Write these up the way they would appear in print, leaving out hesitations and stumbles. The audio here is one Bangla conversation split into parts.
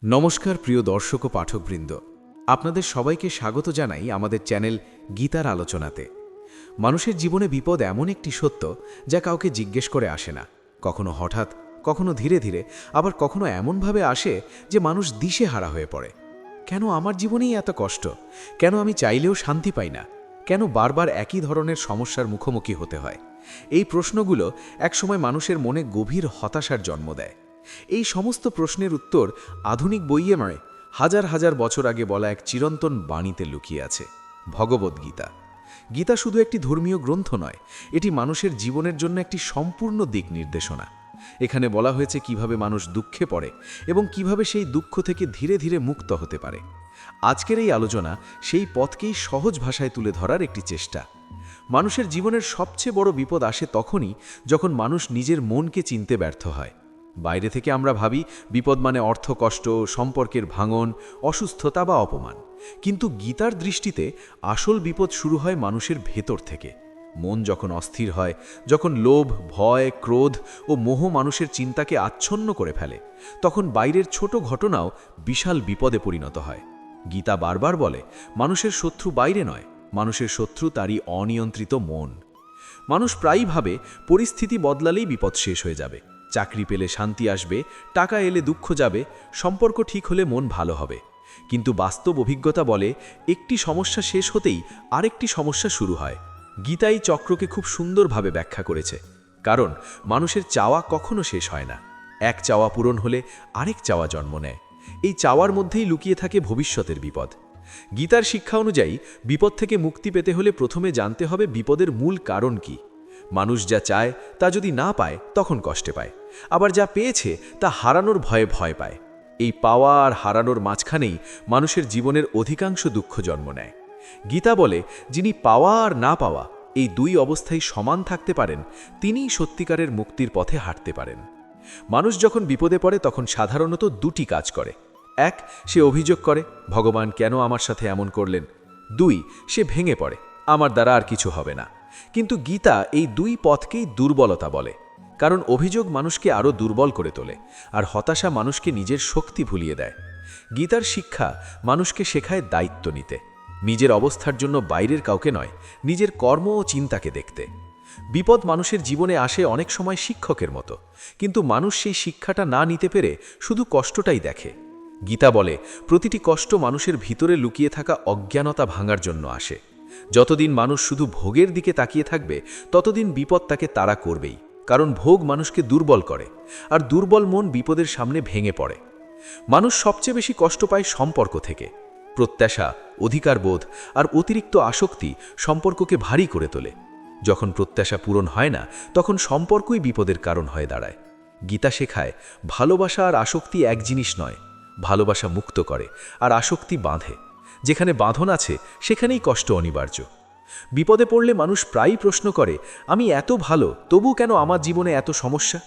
নমস্কার প্রিয় দর্শক ও পাঠকবৃন্দ, আপনাদের সবাইকে স্বাগত জানাই আমাদের চ্যানেল গীতার আলোচনাতে। মানুষের জীবনে বিপদ এমন একটি সত্য যা কাউকে জিজ্ঞেস করে আসে না, কখনো হঠাৎ, কখনো ধীরে ধীরে, আবার কখনো এমনভাবে আসে যে মানুষ দিশেহারা হয়ে পড়ে। কেন আমার জীবনেই এত কষ্ট? কেন আমি চাইলেও শান্তি পাই না? কেন বারবার একই ধরনের সমস্যার মুখোমুখি হতে হয়? এই প্রশ্নগুলো একসময় মানুষের মনে গভীর হতাশার জন্ম দেয়। এই সমস্ত প্রশ্নের উত্তর আধুনিক বইয়ে নয়, হাজার হাজার বছর আগে বলা এক চিরন্তন বাণীতে লুকিয়ে আছে, ভগবদ্গীতা। গীতা শুধু একটি ধর্মীয় গ্রন্থ নয়, এটি মানুষের জীবনের জন্য একটি সম্পূর্ণ দিক নির্দেশনা। এখানে বলা হয়েছে কিভাবে মানুষ দুঃখে পড়ে এবং কিভাবে সেই দুঃখ থেকে ধীরে ধীরে মুক্ত হতে পারে। আজকের এই আলোচনা সেই পথকেই সহজ ভাষায় তুলে ধরার একটি চেষ্টা। মানুষের জীবনের সবচেয়ে বড় বিপদ আসে তখনই যখন মানুষ নিজের মনকে চিনতে ব্যর্থ হয়। বাইরে থেকে আমরা ভাবি বিপদ মানে অর্থকষ্ট, সম্পর্কের ভাঙন, অসুস্থতা বা অপমান। কিন্তু গীতার দৃষ্টিতে আসল বিপদ শুরু হয় মানুষের ভেতর থেকে। মন যখন অস্থির হয়, যখন লোভ, ভয়, ক্রোধ ও মোহ মানুষের চিন্তাকে আচ্ছন্ন করে ফেলে, তখন বাইরের ছোট ঘটনাও বিশাল বিপদে পরিণত হয়। গীতা বারবার বলে, মানুষের শত্রু বাইরে নয়, মানুষের শত্রু তারই অনিয়ন্ত্রিত মন। মানুষ প্রায়ই ভাবে পরিস্থিতি বদলালেই বিপদ শেষ হয়ে যাবে, চাকরি পেলে শান্তি আসবে, টাকা এলে দুঃখ যাবে, সম্পর্ক ঠিক হলে মন ভালো হবে। কিন্তু বাস্তব অভিজ্ঞতা বলে, একটি সমস্যা শেষ হতেই আরেকটি সমস্যা শুরু হয়। গীতা এই চক্রকে খুব সুন্দরভাবে ব্যাখ্যা করেছে। কারণ মানুষের চাওয়া কখনো শেষ হয় না। এক চাওয়া পূরণ হলে আরেক চাওয়া জন্ম নেয়। এই চাওয়ার মধ্যেই লুকিয়ে থাকে ভবিষ্যতের বিপদ। গীতার শিক্ষা অনুযায়ী বিপদ থেকে মুক্তি পেতে হলে প্রথমে জানতে হবে বিপদের মূল কারণ কি। মানুষ যা চায় তা যদি না পায় তখন কষ্টে পায়, আবার যা পেয়েছে তা হারানোর ভয়ে ভয় পায়। এই পাওয়া আর হারানোর মাঝখানেই মানুষের জীবনের অধিকাংশ দুঃখ জন্ম নেয়। গীতা বলে, যিনি পাওয়া আর না পাওয়া এই দুই অবস্থায় সমান থাকতে পারেন, তিনিই সত্যিকারের মুক্তির পথে হাঁটতে পারেন। মানুষ যখন বিপদে পড়ে তখন সাধারণত দুটি কাজ করে। এক, সে অভিযোগ করে, ভগবান কেন আমার সাথে এমন করলেন। দুই, সে ভেঙে পড়ে, আমার দ্বারা আর কিছু হবে না। কিন্তু গীতা এই দুই পথকেই দুর্বলতা বলে। কারণ অভিযোগ মানুষকে আরও দুর্বল করে তোলে, আর হতাশা মানুষকে নিজের শক্তি ভুলিয়ে দেয়। গীতার শিক্ষা মানুষকে শেখায় দায়িত্ব নিতে, নিজের অবস্থার জন্য বাইরের কাউকে নয়, নিজের কর্ম ও চিন্তাকে দেখতে। বিপদ মানুষের জীবনে আসে অনেক সময় শিক্ষকের মতো, কিন্তু মানুষ সেই শিক্ষাটা না নিতে পেরে শুধু কষ্টটাই দেখে। গীতা বলে, প্রতিটি কষ্ট মানুষের ভিতরে লুকিয়ে থাকা অজ্ঞানতা ভাঙার জন্য আসে। যতদিন মানুষ শুধু ভোগের দিকে তাকিয়ে থাকবে, ততদিন বিপদ তাকে তাড়া করবেই। কারণ ভোগ মানুষকে দুর্বল করে, আর দুর্বল মন বিপদের সামনে ভেঙে পড়ে। মানুষ সবচেয়ে বেশি কষ্ট পায় সম্পর্ক থেকে। প্রত্যাশা, অধিকারবোধ আর অতিরিক্ত আসক্তি সম্পর্ককে ভারী করে তোলে। যখন প্রত্যাশা পূরণ হয় না, তখন সম্পর্কই বিপদের কারণ হয়ে দাঁড়ায়। গীতা শেখায়, ভালোবাসা আর আসক্তি এক জিনিস নয়। ভালোবাসা মুক্ত করে, আর আসক্তি বাঁধে। যেখানে বাঁধন আছে সেখানেই কষ্ট অনিবার্য। বিপদে পড়লে মানুষ প্রায়ই প্রশ্ন করে, আমি এত ভালো, তবু কেন আমার জীবনে এত সমস্যা?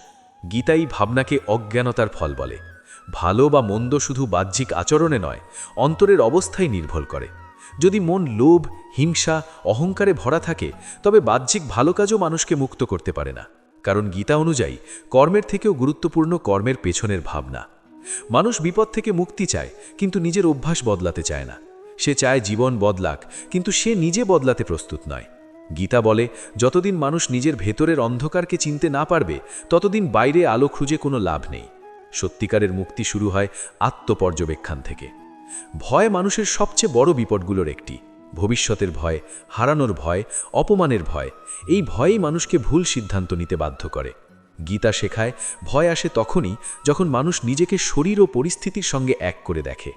গীতাই ভাবনাকে অজ্ঞানতার ফল বলে। ভালো বা মন্দ শুধু বাহ্যিক আচরণে নয়, অন্তরের অবস্থায় নির্ভর করে। যদি মন লোভ, হিংসা, অহংকারে ভরা থাকে, তবে বাহ্যিক ভালো কাজও মানুষকে মুক্ত করতে পারে না। কারণ গীতা অনুযায়ী কর্মের থেকেও গুরুত্বপূর্ণ কর্মের পেছনের ভাবনা। মানুষ বিপদ থেকে মুক্তি চায়, কিন্তু নিজের অভ্যাস বদলাতে চায় না। সে চায় জীবন বদলাক, কিন্তু সে নিজে বদলাতে প্রস্তুত নয়। গীতা বলে, যতদিন মানুষ নিজের ভেতরের অন্ধকারকে চিনতে না পারবে, ততদিন বাইরে আলো খুঁজে কোনো লাভ নেই। সত্যিকারের মুক্তি শুরু হয় আত্মপর্যবেক্ষণ থেকে। ভয় মানুষের সবচেয়ে বড় বিপদগুলোর একটি। ভবিষ্যতের ভয়, হারানোর ভয়, অপমানের ভয়। এই ভয়ই মানুষকে ভুল সিদ্ধান্ত নিতে বাধ্য করে। গীতা শেখায়, ভয় আসে তখনই যখন মানুষ নিজেকে শরীর ও পরিস্থিতির সঙ্গে এক করে দেখে।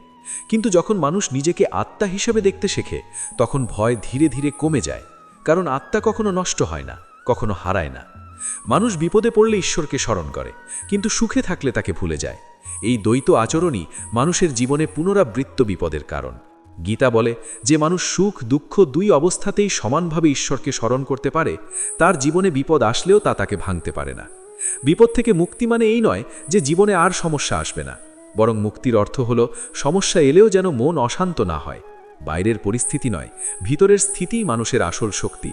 কিন্তু যখন মানুষ নিজেকে আত্মা হিসেবে দেখতে শেখে, তখন ভয় ধীরে ধীরে কমে যায়। কারণ আত্মা কখনো নষ্ট হয় না, কখনো হারায় না। মানুষ বিপদে পড়লে ঈশ্বরকে স্মরণ করে, কিন্তু সুখে থাকলে তাকে ভুলে যায়। এই দ্বৈত আচরণই মানুষের জীবনে পুনরাবৃত্ত বিপদের কারণ। গীতা বলে, যে মানুষ সুখ দুঃখ দুই অবস্থাতেই সমানভাবে ঈশ্বরকে স্মরণ করতে পারে, তার জীবনে বিপদ আসলেও তা তাকে ভাঙতে পারে না। বিপদ থেকে মুক্তি মানে এই নয় যে জীবনে আর সমস্যা আসবে না, বরং মুক্তির অর্থ হলো সমস্যা এলেও যেন মন অশান্ত না হয়। বাইরের পরিস্থিতি নয়, ভিতরের স্থিতিই মানুষের আসল শক্তি।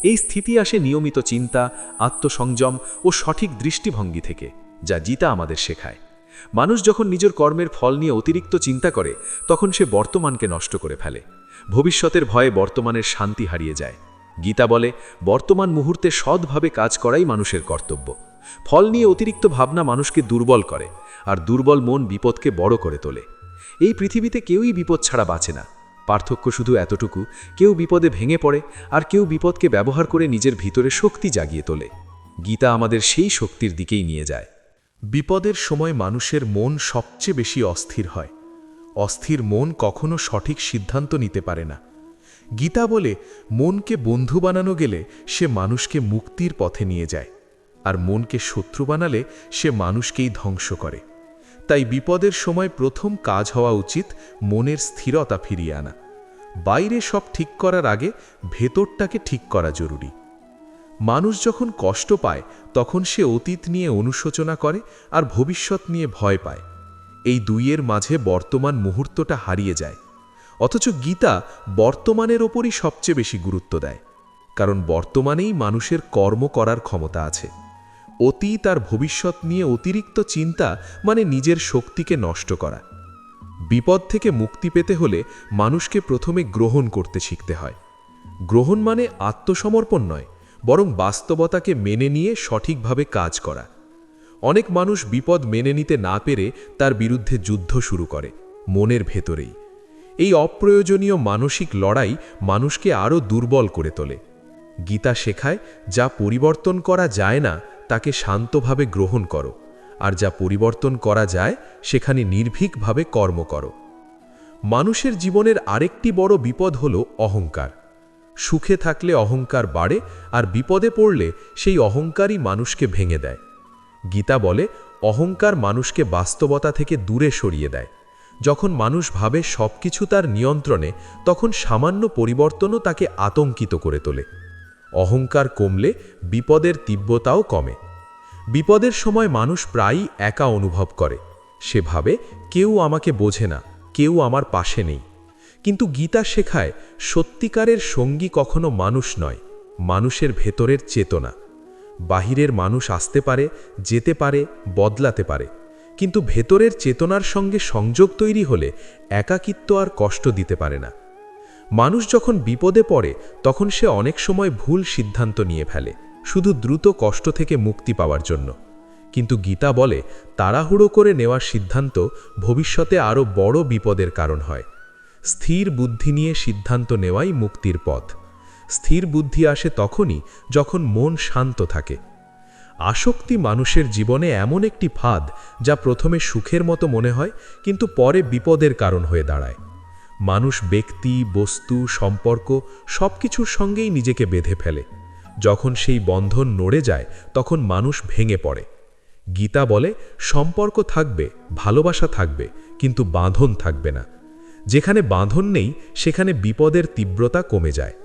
এই স্থিতি আসে নিয়মিত চিন্তা, আত্মসংযম ও সঠিক দৃষ্টিভঙ্গি থেকে, যা গীতা আমাদের শেখায়। মানুষ যখন নিজের কর্মের ফল নিয়ে অতিরিক্ত চিন্তা করে তখন সে বর্তমানকে নষ্ট করে ফেলে। ভবিষ্যতের ভয়ে বর্তমানের শান্তি হারিয়ে যায়। গীতা বলে, বর্তমান মুহূর্তে সৎভাবে কাজ করাই মানুষের কর্তব্য। ফল নিয়ে অতিরিক্ত ভাবনা মানুষকে দুর্বল করে, আর দুর্বল মন বিপদকে বড় করে তোলে। এই পৃথিবীতে কেউই বিপদ ছাড়া বাঁচে না। পার্থক্য শুধু এতটুকু, কেউ বিপদে ভেঙে পড়ে আর কেউ বিপদকে ব্যবহার করে নিজের ভিতরে শক্তি জাগিয়ে তোলে। গীতা আমাদের সেই শক্তির দিকেই নিয়ে যায়। বিপদের সময় মানুষের মন সবচেয়ে বেশি অস্থির হয়। অস্থির মন কখনো সঠিক সিদ্ধান্ত নিতে পারে না। গীতা বলে, মনকে বন্ধু বানানো গেলে সে মানুষকে মুক্তির পথে নিয়ে যায়, আর মনকে শত্রু বানালে সে মানুষকেই ধ্বংস করে। তাই বিপদের সময় প্রথম কাজ হওয়া উচিত মনের স্থিরতা ফিরিয়ে আনা। বাইরে সব ঠিক করার আগে ভেতরটাকে ঠিক করা জরুরি। মানুষ যখন কষ্ট পায় তখন সে অতীত নিয়ে অনুশোচনা করে আর ভবিষ্যৎ নিয়ে ভয় পায়। এই দুইয়ের মাঝে বর্তমান মুহূর্তটা হারিয়ে যায়। অথচ গীতা বর্তমানের ওপরই সবচেয়ে বেশি গুরুত্ব দেয়, কারণ বর্তমানেই মানুষের কর্ম করার ক্ষমতা আছে। অতীত আর ভবিষ্যৎ নিয়ে অতিরিক্ত চিন্তা মানে নিজের শক্তিকে নষ্ট করা। বিপদ থেকে মুক্তি পেতে হলে মানুষকে প্রথমে গ্রহণ করতে শিখতে হয়। গ্রহণ মানে আত্মসমর্পণ নয়, বরং বাস্তবতাকে মেনে নিয়ে সঠিকভাবে কাজ করা। অনেক মানুষ বিপদ মেনে নিতে না পেরে তার বিরুদ্ধে যুদ্ধ শুরু করে, মনের ভেতরেই। এই অপ্রয়োজনীয় মানসিক লড়াই মানুষকে আরও দুর্বল করে তোলে। গীতা শেখায়, যা পরিবর্তন করা যায় না তাকে শান্তভাবে গ্রহণ করো, আর যা পরিবর্তন করা যায় সেখানে নির্ভীকভাবে কর্ম করো। মানুষের জীবনের আরেকটি বড় বিপদ হল অহংকার। সুখে থাকলে অহংকার বাড়ে, আর বিপদে পড়লে সেই অহংকারই মানুষকে ভেঙে দেয়। গীতা বলে, অহংকার মানুষকে বাস্তবতা থেকে দূরে সরিয়ে দেয়। যখন মানুষ ভাবে সবকিছু তার নিয়ন্ত্রণে, তখন সামান্য পরিবর্তনও তাকে আতঙ্কিত করে তোলে। অহংকার কমলে বিপদের তীব্রতাও কমে। বিপদের সময় মানুষ প্রায়ই একা অনুভব করে। সে ভাবে, কেউ আমাকে বোঝে না, কেউ আমার পাশে নেই। কিন্তু গীতা শেখায়, সত্যিকারের সঙ্গী কখনো মানুষ নয়, মানুষের ভেতরের চেতনা। বাহিরের মানুষ আসতে পারে, যেতে পারে, বদলাতে পারে, কিন্তু ভেতরের চেতনার সঙ্গে সংযোগ তৈরি হলে একাকিত্ব আর কষ্ট দিতে পারে না। মানুষ যখন বিপদে পড়ে তখন সে অনেক সময় ভুল সিদ্ধান্ত নিয়ে ফেলে, শুধু দ্রুত কষ্ট থেকে মুক্তি পাওয়ার জন্য। কিন্তু গীতা বলে, তাড়াহুড়ো করে নেওয়ার সিদ্ধান্ত ভবিষ্যতে আরও বড় বিপদের কারণ হয়। স্থির বুদ্ধি নিয়ে সিদ্ধান্ত নেওয়াই মুক্তির পথ। স্থির বুদ্ধি আসে তখনই যখন মন শান্ত থাকে। আসক্তি মানুষের জীবনে এমন একটি ফাঁদ, যা প্রথমে সুখের মতো মনে হয় কিন্তু পরে বিপদের কারণ হয়ে দাঁড়ায়। মানুষ ব্যক্তি, বস্তু, সম্পর্ক সবকিছুর সঙ্গেই নিজেকে বেঁধে ফেলে। যখন সেই বন্ধন নড়ে যায় তখন মানুষ ভেঙে পড়ে। গীতা বলে, সম্পর্ক থাকবে, ভালোবাসা থাকবে, কিন্তু বাঁধন থাকবে না। যেখানে বাঁধন নেই সেখানে বিপদের তীব্রতা কমে যায়।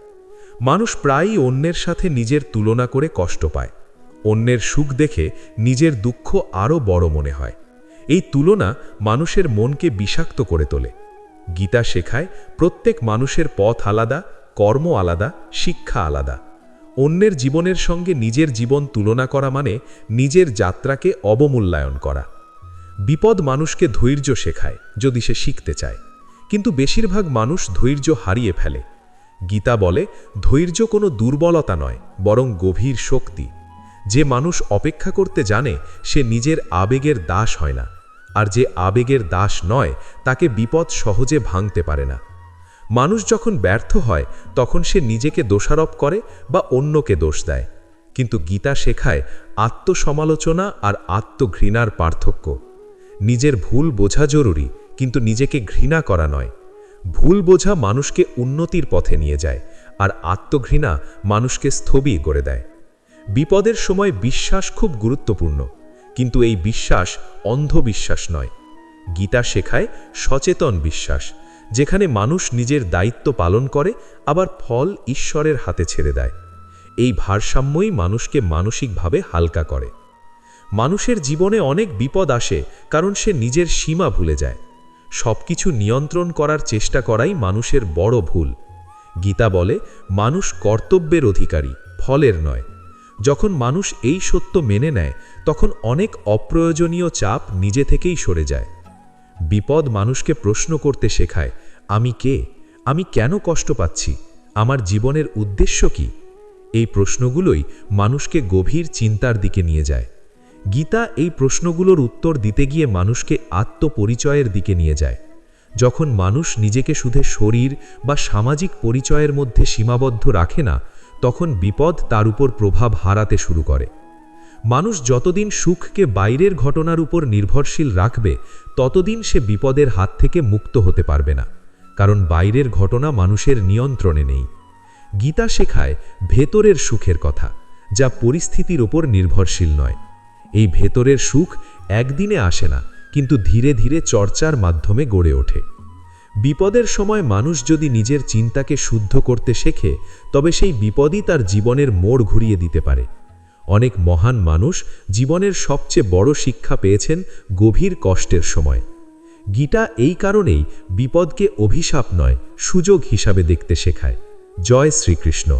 মানুষ প্রায়ই অন্যের সাথে নিজের তুলনা করে কষ্ট পায়। অন্যের সুখ দেখে নিজের দুঃখ আরও বড় মনে হয়। এই তুলনা মানুষের মনকে বিষাক্ত করে তোলে। গীতা শেখায়, প্রত্যেক মানুষের পথ আলাদা, কর্ম আলাদা, শিক্ষা আলাদা। অন্যের জীবনের সঙ্গে নিজের জীবন তুলনা করা মানে নিজের যাত্রাকে অবমূল্যায়ন করা। বিপদ মানুষকে ধৈর্য শেখায় যদি সে শিখতে চায়, কিন্তু বেশিরভাগ মানুষ ধৈর্য হারিয়ে ফেলে। গীতা বলে, ধৈর্য কোনো দুর্বলতা নয়, বরং গভীর শক্তি। যে মানুষ অপেক্ষা করতে জানে সে নিজের আবেগের দাস হয় না, আর যে আবেগের দাস নয় তাকে বিপদ সহজে ভাঙতে পারে না। মানুষ যখন ব্যর্থ হয় তখন সে নিজেকে দোষারোপ করে বা অন্যকে দোষ দেয়, কিন্তু গীতা শেখায় আত্মসমালোচনা আর আত্মঘৃণার পার্থক্য। নিজের ভুল বোঝা জরুরি, কিন্তু নিজেকে ঘৃণা করা নয়। ভুল বোঝা মানুষকে উন্নতির পথে নিয়ে যায়, আর আত্মঘৃণা মানুষকে স্থবির করে দেয়। বিপদের সময় বিশ্বাস খুব গুরুত্বপূর্ণ, কিন্তু এই বিশ্বাস অন্ধবিশ্বাস নয়। গীতা শেখায় সচেতন বিশ্বাস, যেখানে মানুষ নিজের দায়িত্ব পালন করে আবার ফল ঈশ্বরের হাতে ছেড়ে দেয়। এই ভারসাম্যই মানুষকে মানসিকভাবে হালকা করে। মানুষের জীবনে অনেক বিপদ আসে কারণ সে নিজের সীমা ভুলে যায়। সবকিছু নিয়ন্ত্রণ করার চেষ্টা করাই মানুষের বড় ভুল। গীতা বলে, মানুষ কর্তব্যের অধিকারী, ফলের নয়। যখন মানুষ এই সত্য মেনে নেয় তখন অনেক অপ্রয়োজনীয় চাপ নিজে থেকেই সরে যায়। বিপদ মানুষকে প্রশ্ন করতে শেখায়, আমি কে? আমি কেন কষ্ট পাচ্ছি? আমার জীবনের উদ্দেশ্য কি? এই প্রশ্নগুলোই মানুষকে গভীর চিন্তার দিকে নিয়ে যায়। গীতা এই প্রশ্নগুলোর উত্তর দিতে গিয়ে মানুষকে আত্মপরিচয়ের দিকে নিয়ে যায়। যখন মানুষ নিজেকে শুধু শরীর বা সামাজিক পরিচয়ের মধ্যে সীমাবদ্ধ রাখে না, তখন বিপদ তার উপর প্রভাব হারাতে শুরু করে। মানুষ যতদিন সুখকে বাইরের ঘটনার উপর নির্ভরশীল রাখবে, ততদিন সে বিপদের হাত থেকে মুক্ত হতে পারবে না, কারণ বাইরের ঘটনা মানুষের নিয়ন্ত্রণে নেই। গীতা শেখায় ভেতরের সুখের কথা, যা পরিস্থিতির ওপর নির্ভরশীল নয়। এই ভেতরের সুখ একদিনে আসে না, কিন্তু ধীরে ধীরে চর্চার মাধ্যমে গড়ে ওঠে। বিপদের সময় মানুষ যদি নিজের চিন্তাকে শুদ্ধ করতে শেখে, তবে সেই বিপদই তার জীবনের মোড় ঘুরিয়ে দিতে পারে। অনেক মহান মানুষ জীবনের সবচেয়ে বড় শিক্ষা পেয়েছেন গভীর কষ্টের সময়। গীতা এই কারণেই বিপদকে অভিশাপ নয়, সুযোগ হিসাবে দেখতে শেখায়। জয় শ্রীকৃষ্ণ।